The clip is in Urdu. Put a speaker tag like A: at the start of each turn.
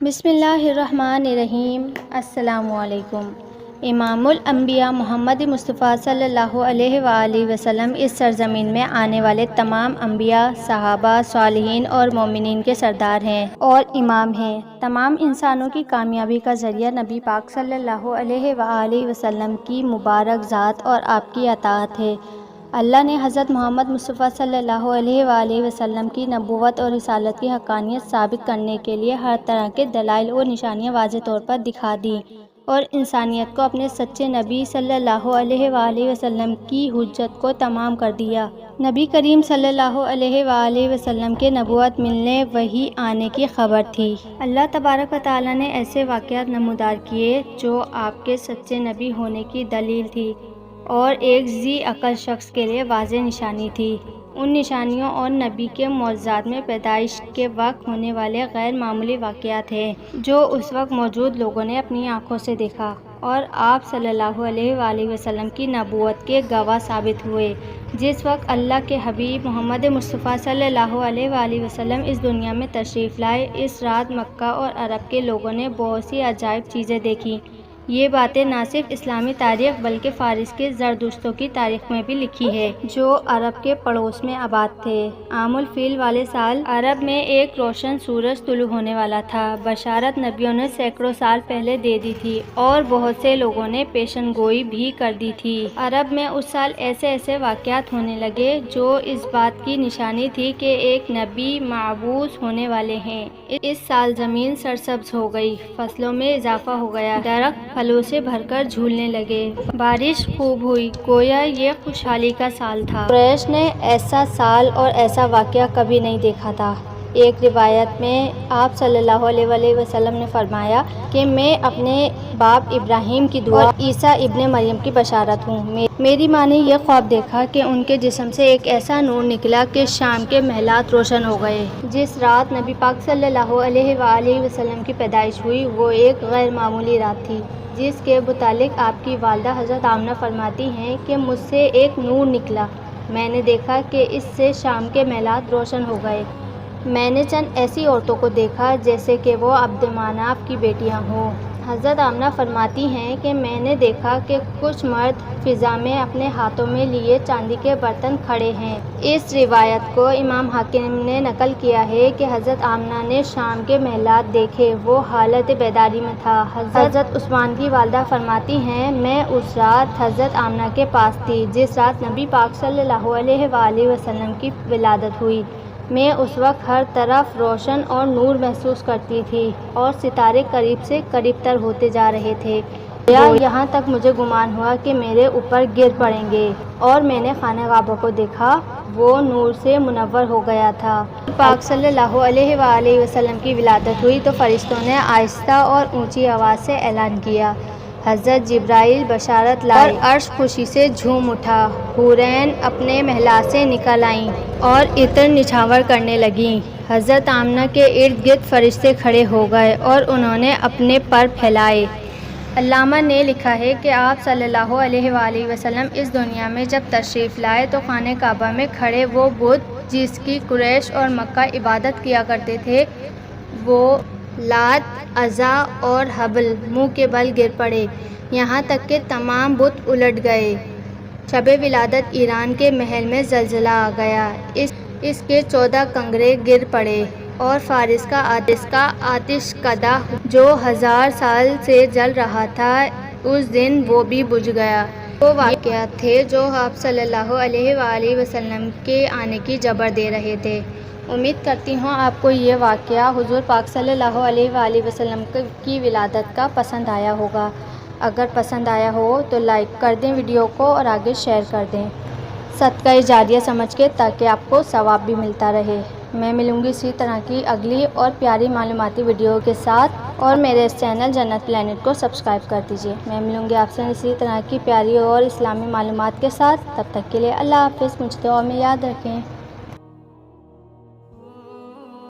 A: بسم اللہ الرحمن الرحیم۔ السلام علیکم۔ امام الانبیاء محمد مصطفیٰ صلی اللہ علیہ وآلہ وسلم اس سرزمین میں آنے والے تمام انبیاء، صحابہ، صالحین اور مومنین کے سردار ہیں اور امام ہیں۔ تمام انسانوں کی کامیابی کا ذریعہ نبی پاک صلی اللہ علیہ وآلہ وسلم کی مبارک ذات اور آپ کی اطاعت ہے۔ اللہ نے حضرت محمد مصطفیٰ صلی اللہ علیہ وآلہ وسلم کی نبوت اور رسالت کی حقانیت ثابت کرنے کے لیے ہر طرح کے دلائل اور نشانیاں واضح طور پر دکھا دیں اور انسانیت کو اپنے سچے نبی صلی اللہ علیہ وآلہ وسلم کی حجت کو تمام کر دیا۔ نبی کریم صلی اللہ علیہ وآلہ وسلم کے نبوت ملنے، وحی آنے کی خبر تھی۔ اللہ تبارک و تعالیٰ نے ایسے واقعات نمودار کیے جو آپ کے سچے نبی ہونے کی دلیل تھی اور ایک ذی عقل شخص کے لیے واضح نشانی تھی۔ ان نشانیوں اور نبی کے معجزات میں پیدائش کے وقت ہونے والے غیر معمولی واقعات ہیں جو اس وقت موجود لوگوں نے اپنی آنکھوں سے دیکھا اور آپ صلی اللہ علیہ وآلہ وسلم کی نبوت کے گواہ ثابت ہوئے۔ جس وقت اللہ کے حبیب محمد مصطفیٰ صلی اللہ علیہ وآلہ وسلم اس دنیا میں تشریف لائے، اس رات مکہ اور عرب کے لوگوں نے بہت سی عجائب چیزیں دیکھیں۔ یہ باتیں نہ صرف اسلامی تاریخ بلکہ فارس کے زردشتوں کی تاریخ میں بھی لکھی ہے جو عرب کے پڑوس میں آباد تھے۔ عام الفیل والے سال عرب میں ایک روشن سورج طلوع ہونے والا تھا۔ بشارت نبیوں نے سینکڑوں سال پہلے دے دی تھی اور بہت سے لوگوں نے پیشن گوئی بھی کر دی تھی۔ عرب میں اس سال ایسے واقعات ہونے لگے جو اس بات کی نشانی تھی کہ ایک نبی مبعوث ہونے والے ہیں۔ اس سال زمین سرسبز ہو گئی، فصلوں میں اضافہ ہو گیا، درخت پھلوں سے بھر کر جھولنے لگے، بارش خوب ہوئی، گویا یہ خوشحالی کا سال تھا۔ قریش نے ایسا سال اور ایسا واقعہ کبھی نہیں دیکھا تھا۔ ایک روایت میں آپ صلی اللہ علیہ وآلہ وسلم نے فرمایا کہ میں اپنے باپ ابراہیم کی دعا اور عیسیٰ ابن مریم کی بشارت ہوں۔ میری ماں نے یہ خواب دیکھا کہ ان کے جسم سے ایک ایسا نور نکلا کہ شام کے محلات روشن ہو گئے۔ جس رات نبی پاک صلی اللہ علیہ وآلہ وسلم کی پیدائش ہوئی وہ ایک غیر معمولی رات تھی، جس کے متعلق آپ کی والدہ حضرت آمنہ فرماتی ہیں کہ مجھ سے ایک نور نکلا، میں نے دیکھا کہ اس سے شام کے محلات روشن ہو گئے۔ میں نے چند ایسی عورتوں کو دیکھا جیسے کہ وہ عبد مناف کی بیٹیاں ہوں۔ حضرت آمنہ فرماتی ہیں کہ میں نے دیکھا کہ کچھ مرد فضا میں اپنے ہاتھوں میں لیے چاندی کے برتن کھڑے ہیں۔ اس روایت کو امام حاکم نے نقل کیا ہے کہ حضرت آمنہ نے شام کے محلات دیکھے، وہ حالت بیداری میں تھا۔ حضرت عثمان کی والدہ فرماتی ہیں میں اس رات حضرت آمنہ کے پاس تھی جس رات نبی پاک صلی اللہ علیہ وآلہ وسلم کی ولادت ہوئی۔ میں اس وقت ہر طرف روشن اور نور محسوس کرتی تھی اور ستارے قریب سے قریب تر ہوتے جا رہے تھے، یہاں تک مجھے گمان ہوا کہ میرے اوپر گر پڑیں گے، اور میں نے خانہ کعبہ کو دیکھا، وہ نور سے منور ہو گیا تھا۔ پاک صلی اللہ علیہ وآلہ وسلم کی ولادت ہوئی تو فرشتوں نے آہستہ اور اونچی آواز سے اعلان کیا، حضرت جبرائیل بشارت لائے اور عرش خوشی سے جھوم اٹھا۔ حورین اپنے محلات سے نکل آئیں اور عطر نچھاور کرنے لگیں۔ حضرت آمنہ کے ارد گرد فرشتے کھڑے ہو گئے اور انہوں نے اپنے پر پھیلائے۔ علامہ نے لکھا ہے کہ آپ صلی اللہ علیہ وآلہ وسلم اس دنیا میں جب تشریف لائے تو خانہ کعبہ میں کھڑے وہ بت جس کی قریش اور مکہ عبادت کیا کرتے تھے، وہ لات، عزا اور حبل منہ کے بل گر پڑے، یہاں تک کہ تمام بت الٹ گئے۔ شب ولادت ایران کے محل میں زلزلہ آ گیا، اس کے 14 کنگرے گر پڑے اور فارس کا آتش کدہ جو 1000 سال سے جل رہا تھا اس دن وہ بھی بجھ گیا۔ وہ واقعات تھے جو آپ صلی اللہ علیہ وآلہ وسلم کے آنے کی خبر دے رہے تھے۔ امید کرتی ہوں آپ کو یہ واقعہ حضور پاک صلی اللہ علیہ وآلہ وسلم کی ولادت کا پسند آیا ہوگا۔ اگر پسند آیا ہو تو لائک کر دیں ویڈیو کو اور آگے شیئر کر دیں، صدقہ جاریہ سمجھ کے، تاکہ آپ کو ثواب بھی ملتا رہے۔ میں ملوں گی اسی طرح کی اگلی اور پیاری معلوماتی ویڈیو کے ساتھ، اور میرے اس چینل جنت پلانٹ کو سبسکرائب کر دیجیے۔ میں ملوں گی آپ سے اسی طرح کی پیاری اور اسلامی معلومات کے ساتھ، تب تک کے لیے اللہ حافظ، مجھے دعا میں یاد رکھیں۔